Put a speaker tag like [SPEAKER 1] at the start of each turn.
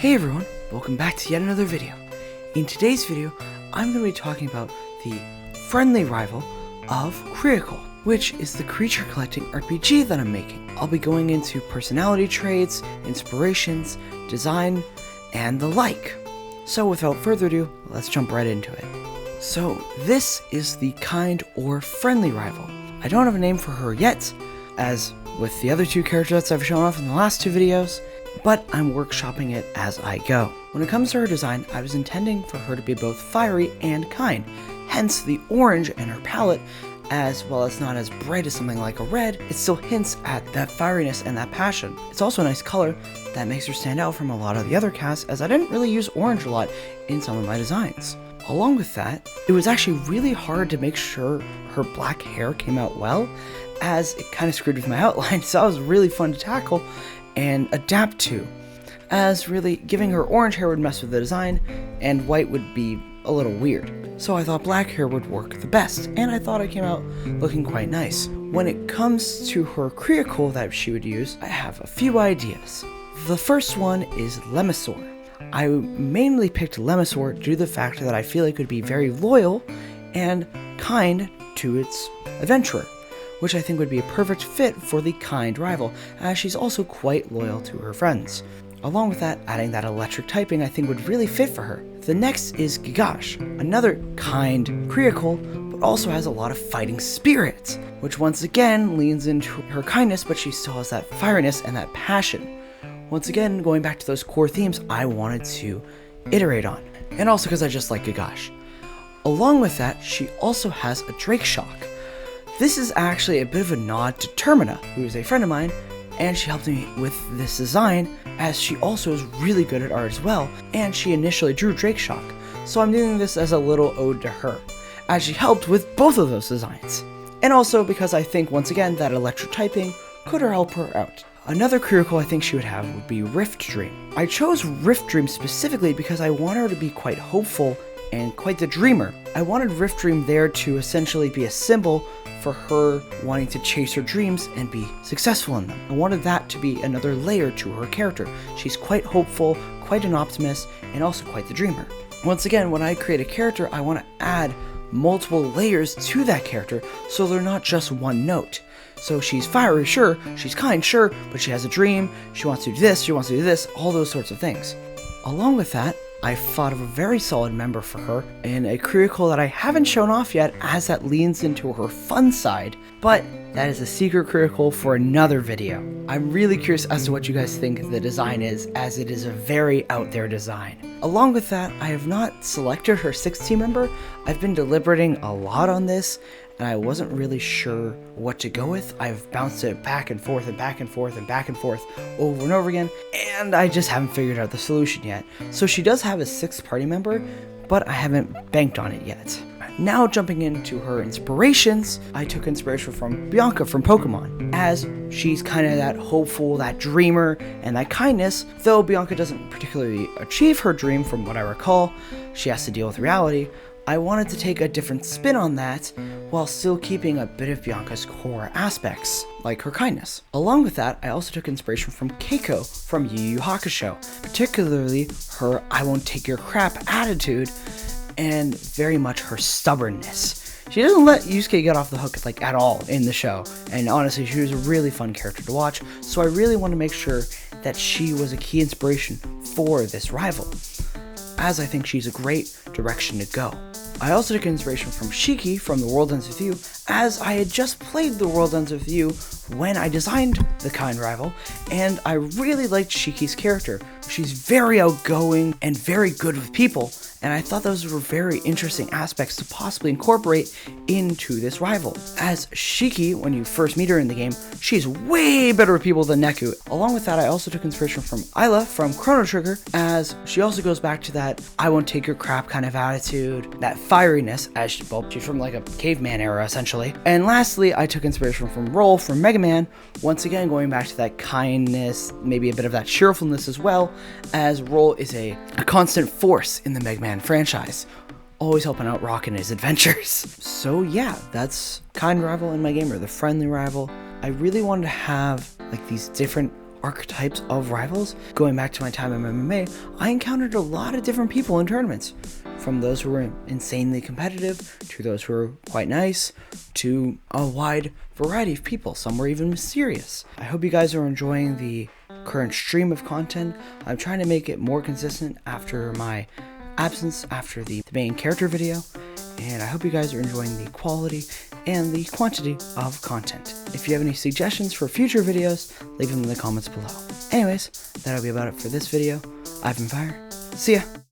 [SPEAKER 1] Hey everyone, welcome back to yet another video. In today's video, I'm going to be talking about the friendly rival of Creacol, which is the creature collecting RPG that I'm making. I'll be going into personality traits, inspirations, design, and the like. So without further ado, let's jump right into it. So this is the kind or friendly rival. I don't have a name for her yet, as with the other two characters I've shown off in the last two videos, but I'm workshopping it as I go. When it comes to her design, I was intending for her to be both fiery and kind, hence the orange in her palette. As well as not as bright as something like a red, it still hints at that fieriness and that passion. It's also a nice color that makes her stand out from a lot of the other casts, as I didn't really use orange a lot in some of my designs. Along with that, it was actually really hard to make sure her black hair came out well, as it kind of screwed with my outline, so that was really fun to tackle and adapt to, as really giving her orange hair would mess with the design and white would be a little weird. So I thought black hair would work the best, and I thought it came out looking quite nice. When it comes to her Creacol that she would use, I have a few ideas. The first one is Lemmasaur. I mainly picked Lemmasaur due to the fact that I feel it could be very loyal and kind to its adventurer, which I think would be a perfect fit for the kind rival, as she's also quite loyal to her friends. Along with that, adding that electric typing I think would really fit for her. The next is Gigash, another kind Creacol, but also has a lot of fighting spirit, which once again leans into her kindness, but she still has that fieriness and that passion. Once again, going back to those core themes I wanted to iterate on, and also because I just like Gigash. Along with that, she also has a Drake Shock. This is actually a bit of a nod to Termina, who is a friend of mine, and she helped me with this design, as she also is really good at art as well, and she initially drew Drake Shock, so I'm doing this as a little ode to her, as she helped with both of those designs. And also because I think, once again, that electric typing could help her out. Another Creacol I think she would have would be Rift Dream. I chose Rift Dream specifically because I want her to be quite hopeful and quite the dreamer. I wanted Rift Dream there to essentially be a symbol for her wanting to chase her dreams and be successful in them. I wanted that to be another layer to her character. She's quite hopeful, quite an optimist, and also quite the dreamer. Once again, when I create a character, I want to add multiple layers to that character so they're not just one note. So she's fiery, sure, she's kind, sure, but she has a dream, she wants to do this, she wants to do this, all those sorts of things. Along with that, I thought of a very solid member for her in a Creacol that I haven't shown off yet, as that leans into her fun side, but that is a secret Creacol for another video. I'm really curious as to what you guys think the design is, as it is a very out there design. Along with that, I have not selected her 6th team member. I've been deliberating a lot on this, and I wasn't really sure what to go with. I've bounced it back and forth and back and forth and back and forth over and over again, and I just haven't figured out the solution yet. So she does have a 6th party member, but I haven't banked on it yet. Now jumping into her inspirations, I took inspiration from Bianca from Pokemon, as she's kind of that hopeful, that dreamer, and that kindness. Though Bianca doesn't particularly achieve her dream from what I recall, she has to deal with reality. I wanted to take a different spin on that, while still keeping a bit of Bianca's core aspects, like her kindness. Along with that, I also took inspiration from Keiko from Yu Yu Hakusho, particularly her I won't take your crap attitude, and very much her stubbornness. She doesn't let Yusuke get off the hook like at all in the show, and honestly she was a really fun character to watch, so I really want to make sure that she was a key inspiration for this rival, as I think she's a great direction to go. I also took inspiration from Shiki from The World Ends With You, as I had just played The World Ends With You when I designed the kind rival, and I really liked Shiki's character. She's very outgoing and very good with people, and I thought those were very interesting aspects to possibly incorporate into this rival. As Shiki, when you first meet her in the game, she's way better with people than Neku. Along with that, I also took inspiration from Isla from Chrono Trigger, as she also goes back to that I won't take your crap kind of attitude, that fieriness, as she's from like a caveman era essentially. And lastly, I took inspiration from Roll from Mega Man, once again going back to that kindness, maybe a bit of that cheerfulness as well, as Roll is a constant force in the Mega Man franchise, always helping out Rock in his adventures. So yeah, that's kind rival in my game, or the friendly rival. I really wanted to have like these different archetypes of rivals. Going back to my time in MMA, I encountered a lot of different people in tournaments, from those who were insanely competitive, to those who were quite nice, to a wide variety of people. Some were even mysterious. I hope you guys are enjoying the current stream of content. I'm trying to make it more consistent after my absence after the main character video, and I hope you guys are enjoying the quality and the quantity of content. If you have any suggestions for future videos, leave them in the comments below. Anyways, that'll be about it for this video. I've been Fire. See ya!